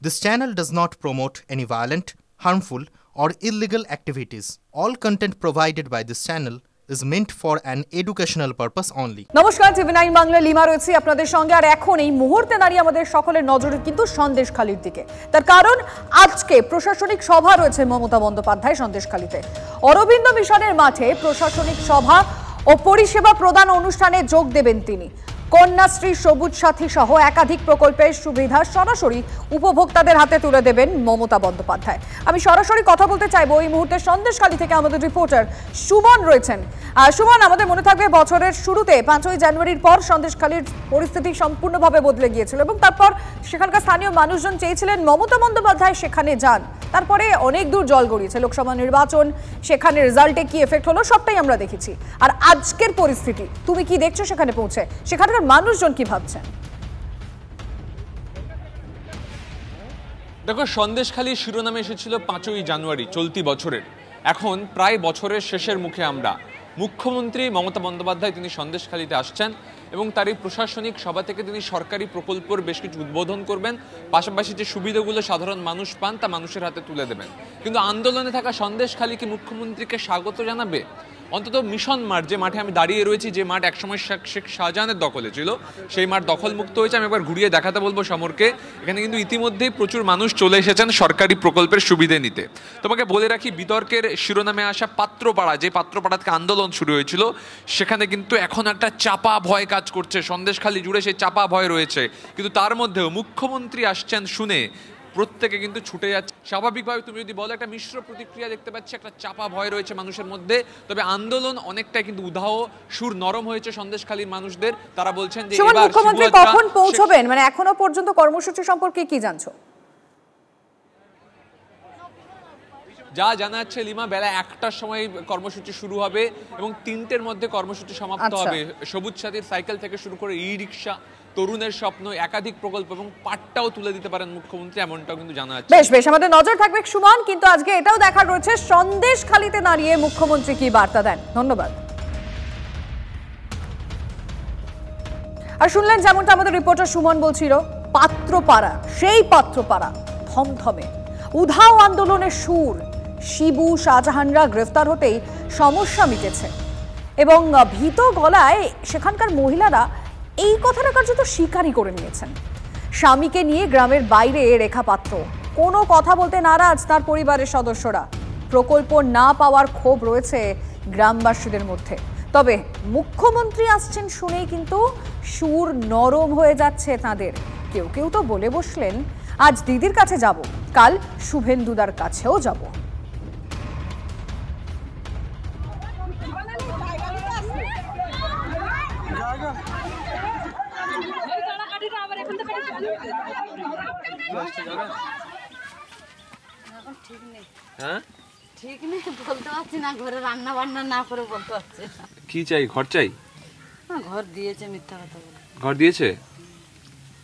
This channel does not promote any violent, harmful, or illegal activities. All content provided by this channel is meant for an educational purpose only. নমস্কার, টিভি9 Bangla lima রয়েছে আপনাদের সঙ্গে। আর এখন এই মুহূর্তে দাঁড়িয়ে আমাদের সকলের নজর কিন্তু সন্দেশখালীর দিকে। তার কারণ আজকে প্রশাসনিক সভা রয়েছে মমতা বন্দ্যোপাধ্যায় সন্দেশখালীতে। অরবিন্দ মিশনের মাঠে প্রশাসনিক সভা ও পরিষেবা প্রদান অনুষ্ঠানে যোগ দেবেন তিনি। কন্যাশ্রী, সবুজ সাথী সহ একাধিক প্রকল্পের সুবিধা সরাসরি উপভোক্তাদের হাতে তুলে দেবেন মমতা বন্দ্যোপাধ্যায়। আমি সরাসরি কথা বলতে চাইবো এই মুহূর্তে সন্দেশখালী থেকে আমাদের রিপোর্টার সুমন রয়েছেন। সুমন, আমাদের মনে থাকবে বছরের শুরুতে 5ই জানুয়ারির পর সন্দেশখালীর পরিস্থিতি সম্পূর্ণভাবে বদলে গিয়েছিল এবং তারপর সেখানকার স্থানীয় মানুষজন চেয়েছিলেন মমতা বন্দ্যোপাধ্যায় সেখানে যান। তারপরে অনেক দূর জল গড়িয়েছে, লোকসভা নির্বাচন, সেখানে রেজাল্টে কি এফেক্ট হলো সবটাই আমরা দেখেছি। আর আজকের পরিস্থিতি তুমি কি দেখছো সেখানে পৌঁছে? সেখানকার মানুষজন কি ভাবছেন? দেখো, সন্দেশখালী শিরোনামে এসেছিল 5ই জানুয়ারি চলতি বছরের। এখন প্রায় বছরের শেষের মুখে আমরা। মুখ্যমন্ত্রী মমতা বন্দ্যোপাধ্যায় তিনি সন্দেশখালীতে আসছেন এবং তার এই প্রশাসনিক সভা থেকে তিনি সরকারি প্রকল্পের বেশ কিছু উদ্বোধন করবেন, পাশাপাশি যে সুবিধাগুলো সাধারণ মানুষ পান তা মানুষের হাতে তুলে দেবেন। কিন্তু আন্দোলনে থাকা সন্দেশখালী কি মুখ্যমন্ত্রীকে স্বাগত জানাবে? অন্তত মিশন মাঠ, যে মাঠে আমি দাঁড়িয়ে রয়েছি, যে মাঠ একসময় শেখ শাহজাহানের দখলে ছিল, সেই মাঠ দখলমুক্ত হয়েছে। আমি একবার ঘুরিয়ে দেখাতে বলবো সমরকে। এখানে কিন্তু ইতিমধ্যেই প্রচুর মানুষ চলে এসেছেন সরকারি প্রকল্পের সুবিধে নিতে। তোমাকে বলে রাখি, বিতর্কের শিরোনামে আসা পাত্রপাড়া, যে পাত্রপাড়া থেকে আন্দোলন শুরু হয়েছিল, সেখানে কিন্তু এখন একটা চাপা ভয় কাজ করছে। সন্দেশখালী জুড়ে সেই চাপা ভয় রয়েছে। কিন্তু তার মধ্যেও মুখ্যমন্ত্রী আসছেন শুনে প্রত্যেকে কিন্তু ছুটে যাচ্ছে। স্বাভাবিকভাবে তুমি যদি বলো, একটা মিশ্র প্রতিক্রিয়া দেখতে পাচ্ছি, একটা চাপা ভয় রয়েছে মানুষের মধ্যে। তবে আন্দোলন অনেকটাই কিন্তু উধাও, সুর নরম হয়েছে সন্দেশখালীর মানুষদের। তারা বলছেন যে এবার মুখ্যমন্ত্রী কখন পৌঁছবেন, মানে এখনো পর্যন্ত কর্মসূচি সম্পর্কে কি জানছো? যা জানা যাচ্ছে লিমা, বেলা 1টার সময় কর্মসূচি শুরু হবে এবং 3টের মধ্যে কর্মসূচি সমাপ্ত হবে। সবুজ সাথীর সাইকেল থেকে শুরু করে ই রিক্সা, তরুণের স্বপ্ন, একাধিক প্রকল্প এবং পাটটাও তুলে দিতে পারেন মুখ্যমন্ত্রী, এমনটাও কিন্তু জানা যাচ্ছে। বেশ বেশ, আমাদের নজর থাকবে সুমন। কিন্তু আজকে এটাও দেখার রয়েছে সন্দেশখালীতে দাঁড়িয়ে মুখ্যমন্ত্রী কি বার্তা দেন। ধন্যবাদ। আর শুনলেন যেমনটা আমাদের রিপোর্টার সুমন বলছিল, পাত্রপাড়া, সেই পাত্রপাড়া থমথমে উধাও আন্দোলনের সুর। শিবু, শাহজাহানরা গ্রেফতার হতেই সমস্যা মিটেছে এবং ভীত গলায় সেখানকার মহিলারা এই কথাটা কার্যত স্বীকারই করে নিয়েছেন। স্বামীকে নিয়ে গ্রামের বাইরে রেখা পাত্র, কোনো কথা বলতে নারাজ তার পরিবারের সদস্যরা। প্রকল্প না পাওয়ার ক্ষোভ রয়েছে গ্রামবাসীদের মধ্যে। তবে মুখ্যমন্ত্রী আসছেন শুনেই কিন্তু সুর নরম হয়ে যাচ্ছে তাদের। কেউ কেউ তো বলে বসলেন, আজ দিদির কাছে যাব, কাল শুভেন্দুদার কাছেও যাব। ঠিক নেই, বলতে পারছি না। ঘরে রান্না বান্না না করে বলতে পারছি না। কি চাই? ঘর চাই? ঘর দিয়েছে, মিথ্যা কথা বলে। ঘর দিয়েছে?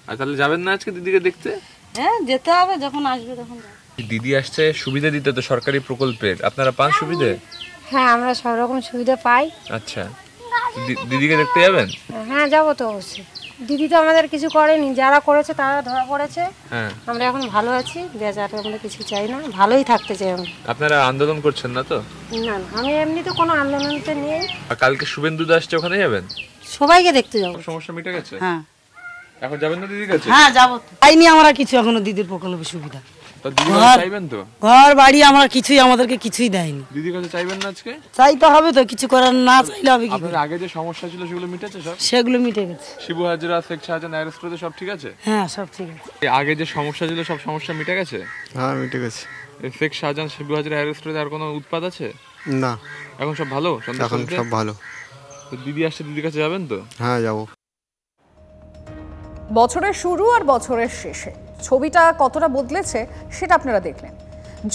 আর তাহলে যাবেন না আজকে দিদিকে দেখতে? হ্যাঁ, যেতে হবে, যখন আসবে তখন যাব। দিদি আসছে সুবিধা দিতে তো সরকারি প্রকল্পের। আপনারা পান সুবিধে? হ্যাঁ, আমরা সব রকম সুবিধা পাই। আচ্ছা, দিদিকে দেখতে যাবেন? হ্যাঁ, যাবো তো অবশ্যই। দিদি তো আমাদের কিছু করেনি, যারা করেছে তারা ধরা পড়েছে। হ্যাঁ, আমরা এখন ভালো আছি, বেচারা আমরা কিছু চাই না, ভালোই থাকতে চাই আমরা। আপনারা আন্দোলন করছেন না তো? না, আমি এমনি তো কোনো আন্দোলনতে নেই। আর কালকে শুভেন্দুদা আসছে, ওখানে যাবেন? সবাইকে দেখতে যাবো। সমস্যা মিটে গেছে? হ্যাঁ। এখন যাবেন না দিদির কাছে? হ্যাঁ, যাবো। পাইনি আমরা কিছু এখনো দিদির প্রকল্পের সুবিধা। তো দিদি চাইবেন তো? ঘর বাড়ি আমরা কিছুই, আমাদেরকে কিছুই দেয়নি। দিদির কাছে চাইবেন না আজকে? চাইতে হবে তো, কিছু করার না চাইলে হবে কি? আপনার আগে যে সমস্যা ছিল সেগুলো মিটেছে সব? সেগুলো মিটে গেছে। শিবু হাজরা, শেখ শাহজাহান অ্যারেস্ট করতে সব ঠিক আছে? হ্যাঁ, সব ঠিক আছে। আগে যে সমস্যা ছিল সব সমস্যা মিটে গেছে? হ্যাঁ, মিটে গেছে। শেখ শাহজাহান, শিবু হাজরা অ্যারেস্ট করতে আর কোনো উৎপাত আছে? না, এখন সব ভালো? এখন সব ভালো। তো দিদি আসছে, দিদির কাছে যাবেন তো? হ্যাঁ, যাবো। বছরের শুরু আর বছরের শেষে ছবিটা কতটা বদলেছে সেটা আপনারা দেখলেন।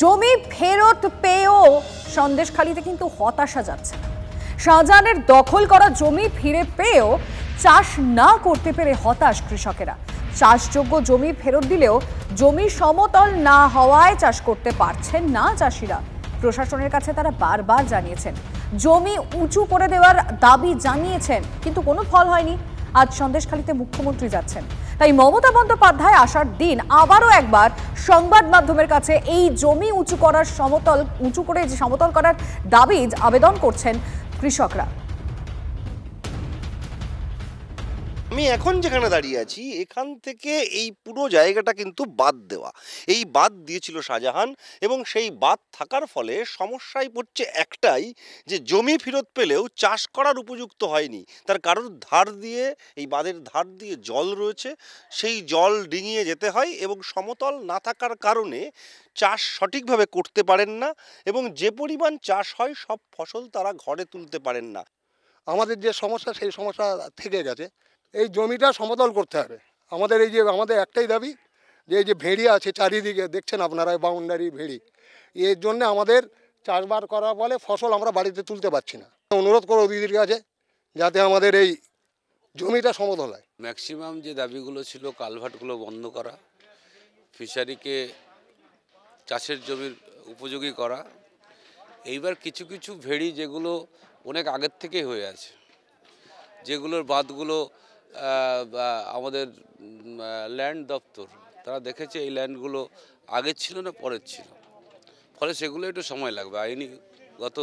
জমি ফেরত পেয়েও সন্দেশখালীতে কিন্তু হতাশা যাচ্ছে না। শাহজাহানের দখল করা জমি ফিরে পেয়েও চাষ না করতে পেরে হতাশ কৃষকেরা। চাষযোগ্য জমি ফেরত দিলেও জমি সমতল না হওয়ায় চাষ করতে পারছেন না চাষিরা। প্রশাসনের কাছে তারা বারবার জানিয়েছেন, জমি উঁচু করে দেওয়ার দাবি জানিয়েছেন, কিন্তু কোনো ফল হয়নি। আজ সন্দেশখালীতে মুখ্যমন্ত্রী যাচ্ছেন, তাই মমতা বন্দ্যোপাধ্যায় আসার দিন আবারও একবার সংবাদ মাধ্যমের কাছে এই জমি উঁচু করে যে সমতল করার দাবি আবেদন করছেন কৃষকরা। আমি এখন যেখানে দাঁড়িয়ে আছি এখান থেকে এই পুরো জায়গাটা কিন্তু বাদ দেওয়া, এই বাদ দিয়েছিল শাহজাহান, এবং সেই বাদ থাকার ফলে সমস্যায় পড়ছে একটাই, যে জমি ফেরত পেলেও চাষ করার উপযুক্ত হয়নি। তার কারণ ধার দিয়ে, এই বাঁধের ধার দিয়ে জল রয়েছে, সেই জল ডিঙিয়ে যেতে হয় এবং সমতল না থাকার কারণে চাষ সঠিকভাবে করতে পারেন না, এবং যে পরিমাণ চাষ হয় সব ফসল তারা ঘরে তুলতে পারেন না। আমাদের যে সমস্যা সেই সমস্যা থেকে গেছে, এই জমিটা সমতল করতে হবে। আমাদের একটাই দাবি, যে এই যে ভেড়ি আছে চারিদিকে দেখছেন আপনারা, বাউন্ডারি ভেড়ি, এর জন্য আমাদের চাষবাস করার ফলে ফসল আমরা বাড়িতে তুলতে পারছি না। অনুরোধ করো দিদির কাছে যাতে আমাদের এই জমিটা সমতল হয়। ম্যাক্সিমাম যে দাবিগুলো ছিল, কালভার্টগুলো বন্ধ করা, ফিশারিকে চাষের জমির উপযোগী করা, এইবার কিছু কিছু ভেড়ি যেগুলো অনেক আগের থেকেই হয়ে আছে, যেগুলোর বাঁধগুলো আমাদের ল্যান্ড দপ্তর তারা দেখেছে এই ল্যান্ডগুলো আগের ছিল না পরের ছিল, ফলে সেগুলো একটু সময় লাগবে। আইনিগত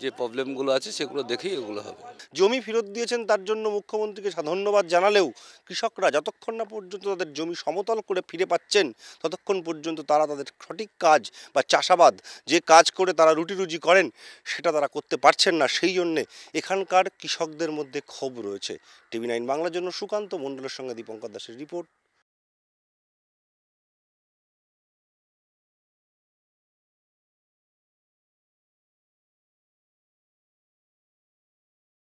যে প্রবলেমগুলো আছে সেগুলো দেখেই এগুলো হবে। জমি ফেরত দিয়েছেন তার জন্য মুখ্যমন্ত্রীকে ধন্যবাদ জানালেও কৃষকরা যতক্ষণ না পর্যন্ত তাদের জমি সমতল করে ফিরে পাচ্ছেন ততক্ষণ পর্যন্ত তারা তাদের সঠিক কাজ বা চাষাবাদ, যে কাজ করে তারা রুটি রুজি করেন, সেটা তারা করতে পারছেন না। সেই জন্যে এখানকার কৃষকদের মধ্যে ক্ষোভ রয়েছে। TV9 বাংলার জন্য সুকান্ত মণ্ডলের সঙ্গে দীপঙ্কর দাসের রিপোর্ট।